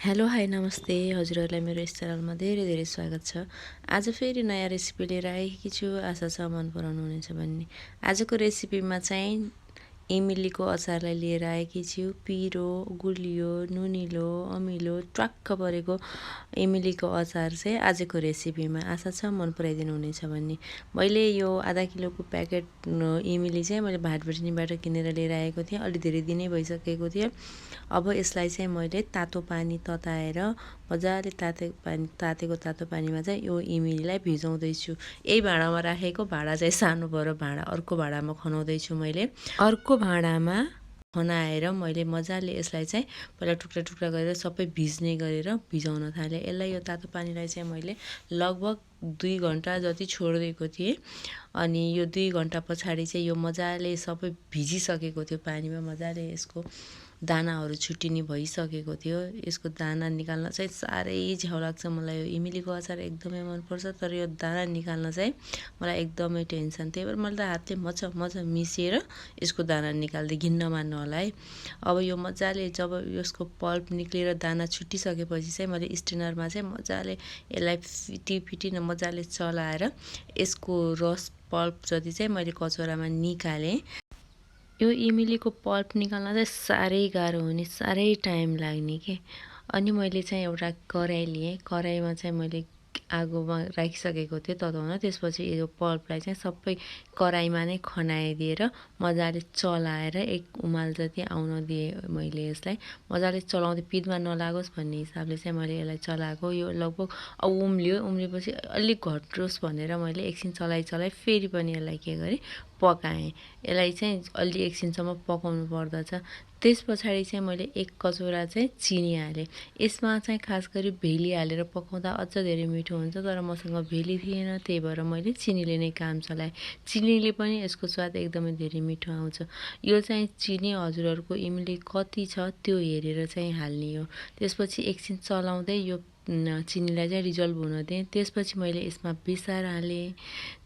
Hello hi नमस्ते हजुरहरूलाई मेरो यस च्यानलमा धेरै धेरै स्वागत छ। आज फेरि नयाँ रेसिपी लिएर आएकी छु। आशा छ मन पराउनु हुनेछ भन्ने। आजको रेसिपीमा चाहिँ इमलीको अचारलाई लिएर आएकी छु। पिरो, गुलियो, नुनिलो, अमिलो ट्वाक्क परेको इमलीको अचार चाहिँ आजको रेसिपीमा। आशा छ मन पराइदिनु हुनेछ भन्ने। मैले यो आधा किलोको प्याकेट इमली चाहिँ मैले भाटबेडनीबाट किनेर लिएर आएको थिएँ। अलि धेरै दिनै भइसकेको थियो। अब यसलाई चाहिँ मैले तातो पानी तताएर मजाले तातेको तातो पानीमा चाहिँ यो इमलीलाई भिजाउँदैछु। यही भाँडामा राखेको भाँडा चाहिँ सानो भएर अर्को भाँडामा खनाउँदैछु मैले। अर्को भाँडामा खनाएर मैले मजाले यसलाई चाहिँ पहिला टुक्रा टुक्रा गरेर सबै भिज्ने गरेर भिजाउन थालेँ। यसलाई यो तातो पानीलाई चाहिँ मैले लगभग 2 घन्टा जति छोडिदिएको थिएँ। अनि यो 2 घन्टा पछाडि चाहिँ यो मजाले सबै भिजिसकेको थियो पानीमा। मजाले यसको दानाहरू छुट्टिने भइसकेको थियो। यसको दाना निकाल्न चाहिँ साह्रै झ्याउ लाग्छ मलाई। यो इमलीको अचार एकदमै मनपर्छ, तर यो दाना निकाल्न चाहिँ मलाई एकदमै टेन्सन। त्यही भएर मैले त हातले मजा मिसिएर यसको दाना निकाल्दै घिन्न मान्नु होला है। अब यो मजाले जब यसको पल्प निक्लेर दाना छुट्टिसकेपछि चाहिँ मैले स्ट्रेनरमा चाहिँ मजाले यसलाई फिटी मजाले चलाएर यसको रस पल्प जति चाहिँ मैले कचौरामा निकालेँ। यो इमलीको पल्प निकाल्न चाहिँ साह्रै गाह्रो हुने, साह्रै टाइम लाग्ने के। अनि मैले चाहिँ एउटा कराई लिएँ। कराईमा चाहिँ मैले आगोमा राखिसकेको थिएँ तताउन। त्यसपछि यो पल्पलाई चाहिँ सबै कराईमा नै खनाइदिएर मजाले चलाएर एक उमाल जति आउन दिएँ मैले। यसलाई मजाले चलाउँदै पिँधमा नलागोस् भन्ने हिसाबले चाहिँ मैले यसलाई चलाएको। यो लगभग अब उम्लिएपछि अलिक घटोस् भनेर मैले एकछिन चलाइ फेरि पनि यसलाई के गरेँ पकाएँ। यसलाई चाहिँ अलि एकछिनसम्म पकाउनु पर्दछ। त्यस पछाडि चाहिँ मैले 1 कचौरा चाहिँ चिनी हालेँ। यसमा चाहिँ खास गरी भेली हालेर पकाउँदा अझ धेरै मिठो हुन्छ, तर मसँग भेली थिएन, त्यही भएर मैले चिनीले नै काम चलाएँ। चिनीले पनि यसको स्वाद एकदमै धेरै मिठो आउँछ। यो चाहिँ चिनी हजुरहरूको इमली कति छ त्यो हेरेर चाहिँ हाल्ने हो। त्यसपछि एकछिन चलाउँदै यो चिनीलाई चाहिँ रिजल्भ हुन दिएँ। त्यसपछि मैले यसमा बेसार हालेँ।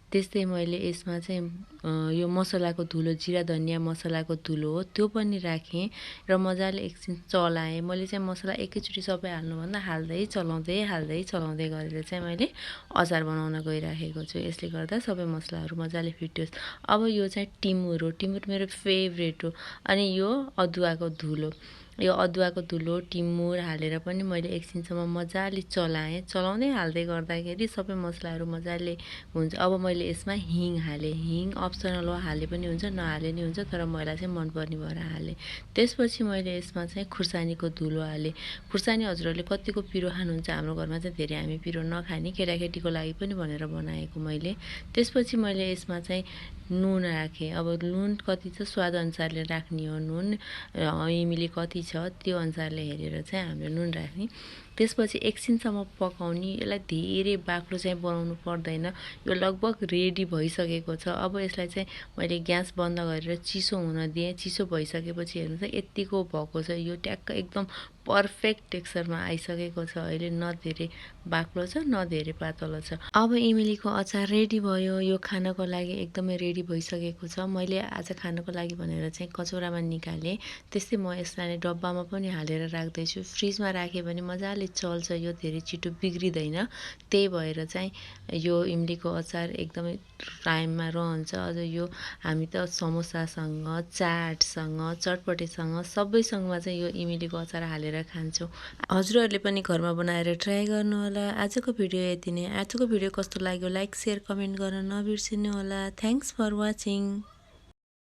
त्यस्तै मैले यसमा चाहिँ यो मसलाको धुलो, जिरा धनियाँ मसलाको धुलो हो, त्यो पनि राखेँ र मजाले एकछिन चलाएँ। मैले चाहिँ मसला एकैचोटि सबै हाल्नुभन्दा चलाउँदै गरेर चाहिँ मैले अचार बनाउन गइराखेको छु। यसले गर्दा सबै मसलाहरू मजाले फिटियोस्। अब यो चाहिँ टिमुर हो। टिमुर मेरो फेभरेट हो। अनि यो अदुवाको धुलो, यो अदुवाको धुलो टिमुर हालेर पनि मैले एकछिनसम्म मजाले चलाएँ। चलाउँदै हाल्दै गर्दाखेरि सबै मसलाहरू मजाले हुन्छ। अब मैले यसमा हिङ हालेँ। हिङ अप्सनल हो, हाले पनि हुन्छ नहाले नि हुन्छ, तर मलाई चाहिँ मनपर्ने भएर हालेँ। त्यसपछि मैले यसमा चाहिँ खुर्सानीको धुलो हालेँ। खुर्सानी हजुरहरूले कतिको पिरो खानुहुन्छ? हाम्रो घरमा चाहिँ धेरै हामी पिरो नखाने, केटाकेटीको लागि पनि भनेर बनाएको मैले। त्यसपछि मैले यसमा चाहिँ नुन राखेँ। अब नुन कति छ स्वाद अनुसारले राख्ने हो। नुन इमली कति छ त्यो अनुसारले हेरेर चाहिँ हामीले नुन राख्ने। त्यसपछि एकछिनसम्म पकाउने। यसलाई धेरै बाक्लो चाहिँ बनाउनु पर्दैन। यो लगभग रेडी भइसकेको छ। अब यसलाई चाहिँ मैले ग्यास बन्द गरेर चिसो हुन दिएँ। चिसो भइसकेपछि हेर्नुहोस् त यतिको भएको छ। यो ट्याक्क एकदम पर्फेक्ट टेक्सचरमा आइसकेको छ। अहिले न धेरै बाक्लो छ न धेरै पातलो छ। अब इमलीको अचार रेडी भयो। यो खानको लागि एकदमै रेडी भइसकेको छ। मैले आज खानको लागि भनेर चाहिँ कचौरामा निकालेँ। त्यस्तै म यसलाई डब्बामा पनि हालेर राख्दैछु। फ्रिजमा राखेँ भने मजाले चल्छ, यो धेरै छिटो बिग्रिँदैन। त्यही भएर चाहिँ यो इमलीको अचार एकदमै टाइममा रहन्छ। अझ यो हामी त समोसासँग, चाटसँग, चटपटेसँग सबैसँगमा चाहिँ यो इमलीको अचार हालेर खान्छौँ। हजुरहरूले पनि घरमा बनाएर ट्राई गर्नुहोला। आजको भिडियो यति नै। आजको भिडियो कस्तो लाग्यो लाइक, सेयर, कमेन्ट गर्न नबिर्सिनु होला। Thanks for watching.